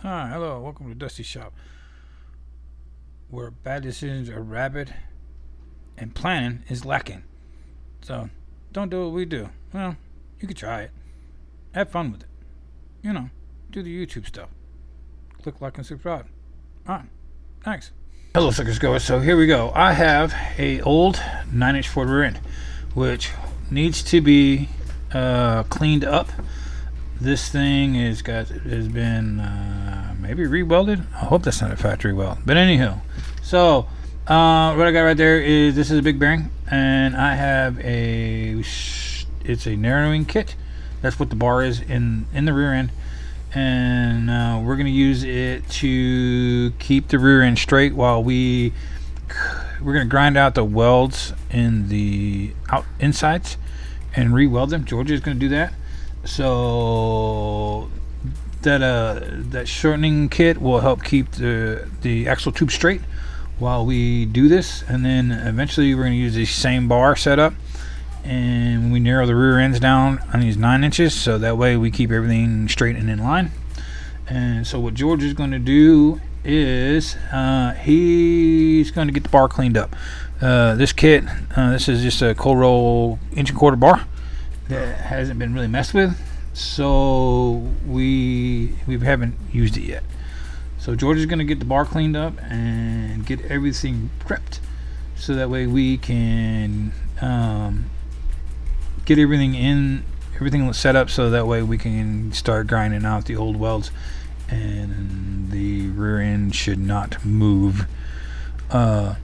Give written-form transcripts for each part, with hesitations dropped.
Hi, hello, welcome to Dusty Shop, where bad decisions are rabid and planning is lacking. So, don't do what we do. Well, you could try it. Have fun with it. You know, do the YouTube stuff. Click like and subscribe. Alright, thanks. Hello, suckers goers. So here we go. I have a old 9-inch Ford rear end, which needs to be cleaned up. This thing has been maybe rewelded. I hope that's not a factory weld. But anyhow, so what I got right there is this is a big bearing, and I have it's a narrowing kit. That's what the bar is in the rear end, and we're gonna use it to keep the rear end straight while we're gonna grind out the welds in the insides and re-weld them. Georgia's gonna do that. So that shortening kit will help keep the axle tube straight while we do this, and then eventually we're going to use the same bar setup, and we narrow the rear ends down on these 9 inches, so that way we keep everything straight and in line. And so what George is going to do is he's going to get the bar cleaned up. This kit, this is just a cold roll 1.25-inch bar that hasn't been really messed with, so we haven't used it yet. So George is going to get the bar cleaned up and get everything prepped, so that way we can get everything set up, so that way we can start grinding out the old welds, and the rear end should not move when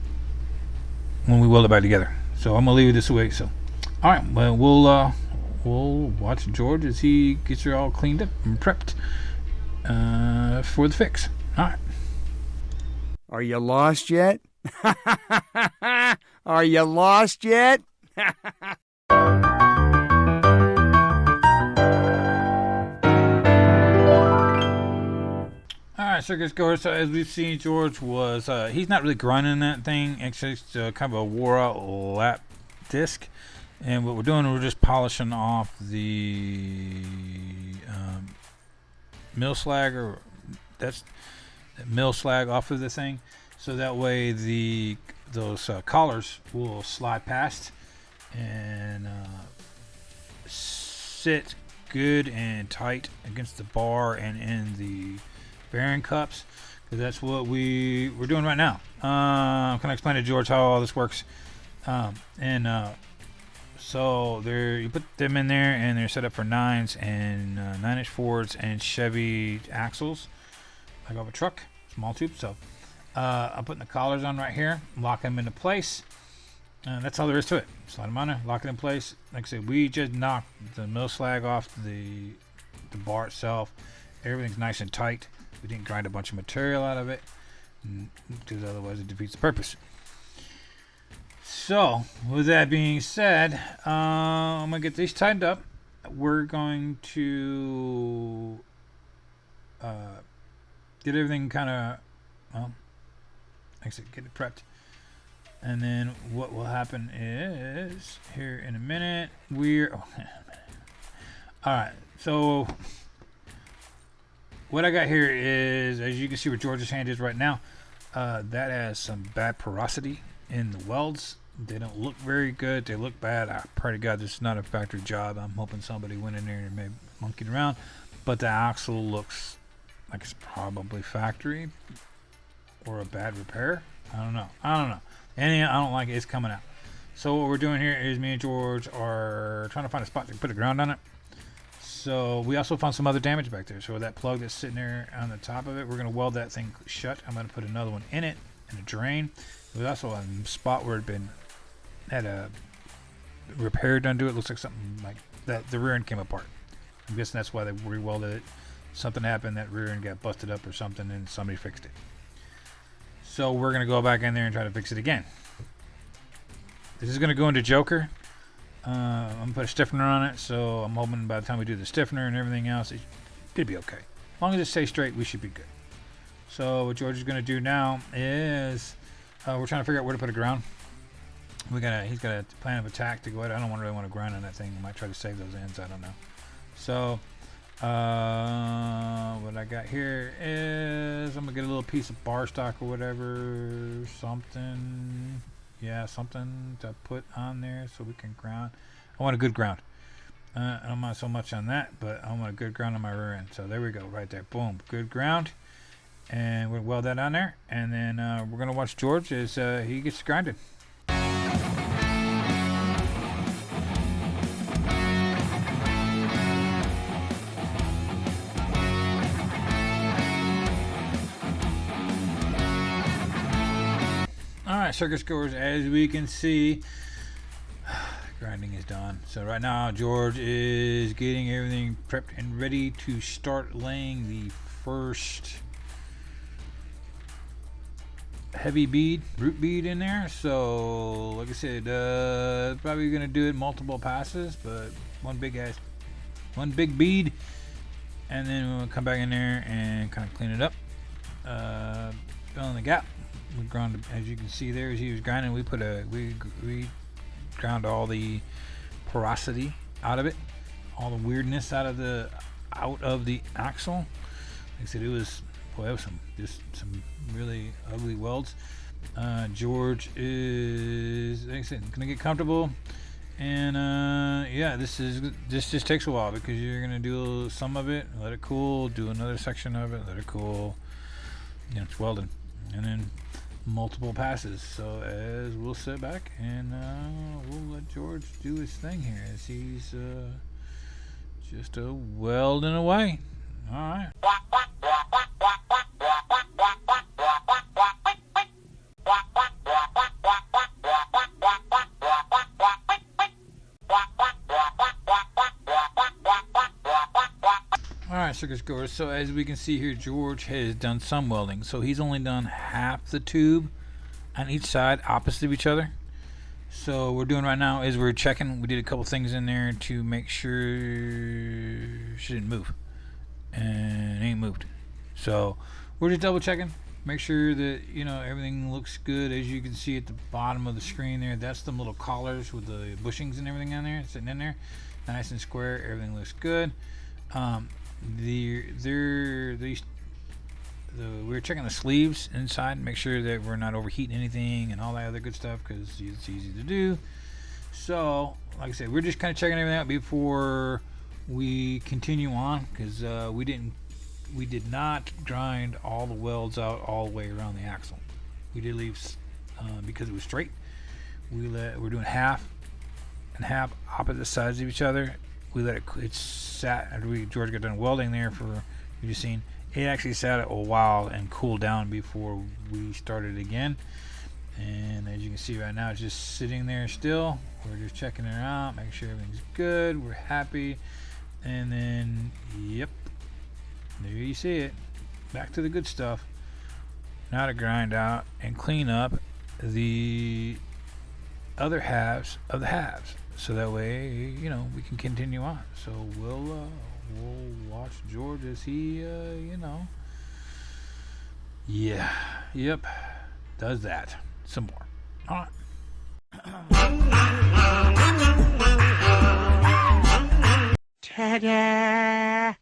we weld it back together. So I'm gonna leave it this way. So all right, well, we'll watch George as he gets her all cleaned up and prepped for the fix. All right. Are you lost yet? Are you lost yet? Alright, circus goers. So as we've seen, George was he's not really grinding that thing. It's just kind of a wore out lap disc. And what we're doing, we're just polishing off the mill slag, or that's mill slag off of the thing, so that way those collars will slide past and sit good and tight against the bar and in the bearing cups, because that's what we're doing right now. I'm gonna explain to George how all this works, so you put them in there, and they're set up for 9s and 9-inch Fords and Chevy axles, like off a truck, small tube. So I'm putting the collars on right here, lock them into place. That's all there is to it. Slide them on there, lock it in place. Like I said, we just knocked the mill slag off the bar itself. Everything's nice and tight. We didn't grind a bunch of material out of it, because otherwise it defeats the purpose. So, with that being said, I'm going to get these tightened up. We're going to get everything kind of, like I said, get it prepped. And then what will happen is, here in a minute, alright, so what I got here is, as you can see where George's hand is right now, that has some bad porosity in the welds. They don't look very good. They look bad. I pray to God this is not a factory job. I'm hoping somebody went in there and maybe monkeyed around. But the axle looks like it's probably factory or a bad repair. I don't know. And I don't like it. It's coming out. So what we're doing here is me and George are trying to find a spot to put a ground on it. So we also found some other damage back there. So that plug that's sitting there on the top of it, we're going to weld that thing shut. I'm going to put another one in it, and a drain. There's also a spot where it had a repair done to it. Looks like something like that. The rear end came apart. I'm guessing that's why they re-welded it. Something happened, that rear end got busted up or something, and somebody fixed it. So we're going to go back in there and try to fix it again. This is going to go into Joker. I'm going to put a stiffener on it, so I'm hoping by the time we do the stiffener and everything else, it'll be okay. As long as it stays straight, we should be good. So what George is going to do now is we're trying to figure out where to put a ground. He's got a plan of attack to go ahead. I don't really want to grind on that thing. I might try to save those ends. I don't know. So What I got here is I'm gonna get a little piece of bar stock or whatever, something. Yeah, something to put on there so we can ground. I want a good ground. I'm not so much on that, but I want a good ground on my rear end. So there we go, right there. Boom, good ground. And we'll weld that on there. And then we're going to watch George as he gets grinded. Alright, circus goers, as we can see, grinding is done. So right now George is getting everything prepped and ready to start laying the first heavy bead, root bead in there. So like I said, probably gonna do it multiple passes, but one big bead, and then we'll come back in there and kind of clean it up, fill in the gap. We ground, as you can see there, as he was grinding, we ground all the porosity out of it, all the weirdness out of the axle. Like I said, it was some really ugly welds. George is, like I said, gonna get comfortable, and yeah, this just takes a while because you're gonna do some of it, let it cool, do another section of it, let it cool. You know, it's welding, and then multiple passes. So as we'll sit back and we'll let George do his thing here as he's just welding away. All right. Alright, circus goers, so as we can see here, George has done some welding. So he's only done half the tube on each side opposite of each other. So what we're doing right now is we're checking. We did a couple things in there to make sure she didn't move. And it ain't moved. So we're just double checking. Make sure that, you know, everything looks good. As you can see at the bottom of the screen there, that's them little collars with the bushings and everything on there, sitting in there. Nice and square. Everything looks good. We were checking the sleeves inside, make sure that we're not overheating anything and all that other good stuff, because it's easy to do. So like I said, we're just kind of checking everything out before we continue on, because we did not grind all the welds out all the way around the axle. We did leave because it was straight. We're doing half and half opposite sides of each other. We let it sat after George got done welding there for, you just seen, it actually sat a while and cooled down before we started again. And as you can see right now, it's just sitting there still. We're just checking it out, making sure everything's good, we're happy. And then, yep, there you see it, back to the good stuff. Now to grind out and clean up the other halves of the halves, so that way, you know, we can continue on. So we'll watch George as he you know, does that some more. All right. Ta-da!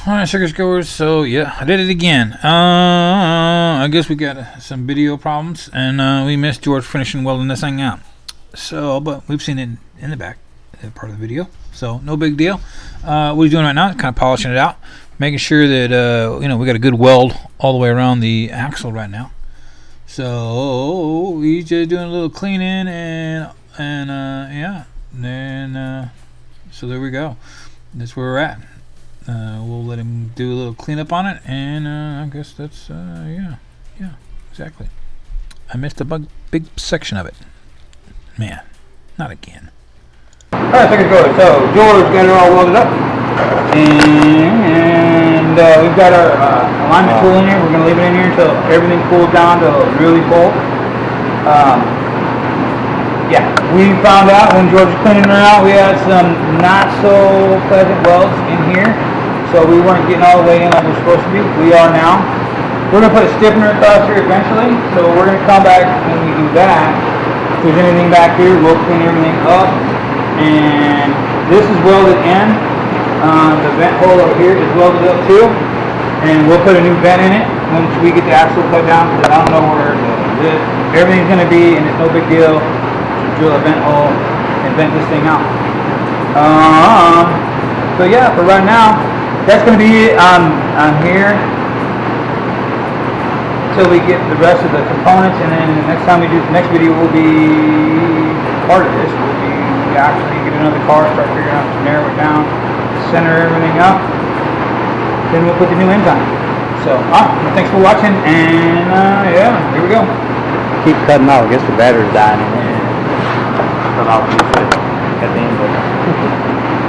Alright, circus goers, so yeah, I did it again. I guess we got some video problems, and we missed George finishing welding this thing out. So, but we've seen it in the back, part of the video, so no big deal. What he's doing right now is kind of polishing it out, making sure that, you know, we got a good weld all the way around the axle right now. So, he's just doing a little cleaning, and yeah, and then, so there we go. That's where we're at. We'll let him do a little cleanup on it, and I guess that's yeah, exactly. I missed a big section of it. Man, not again. Alright, circus goers, so George got it all welded up, and we've got our alignment tool in here. We're going to leave it in here until everything cools down to really cold. Yeah, we found out when George was cleaning her out, we had some not so pleasant welds in here, so we weren't getting all the way in like we're supposed to be. We are now. We're going to put a stiffener across here eventually, so we're going to come back when we do that. If there's anything back here, we'll clean everything up. And this is welded in. The vent hole over here is welded up too, and we'll put a new vent in it once we get the axle cut down. Because I don't know where everything's going to be, and it's no big deal to drill a vent hole and vent this thing out. But yeah, for right now, that's going to be it on here until we get the rest of the components, and then the next time we do the next video will be part of this. Will be actually get another car, start figuring out to narrow it down, center everything up, then we'll put the new ends on. So, well, thanks for watching, and yeah, here we go. Keep cutting off. I guess the battery's dying in here. Cut off at the end of it.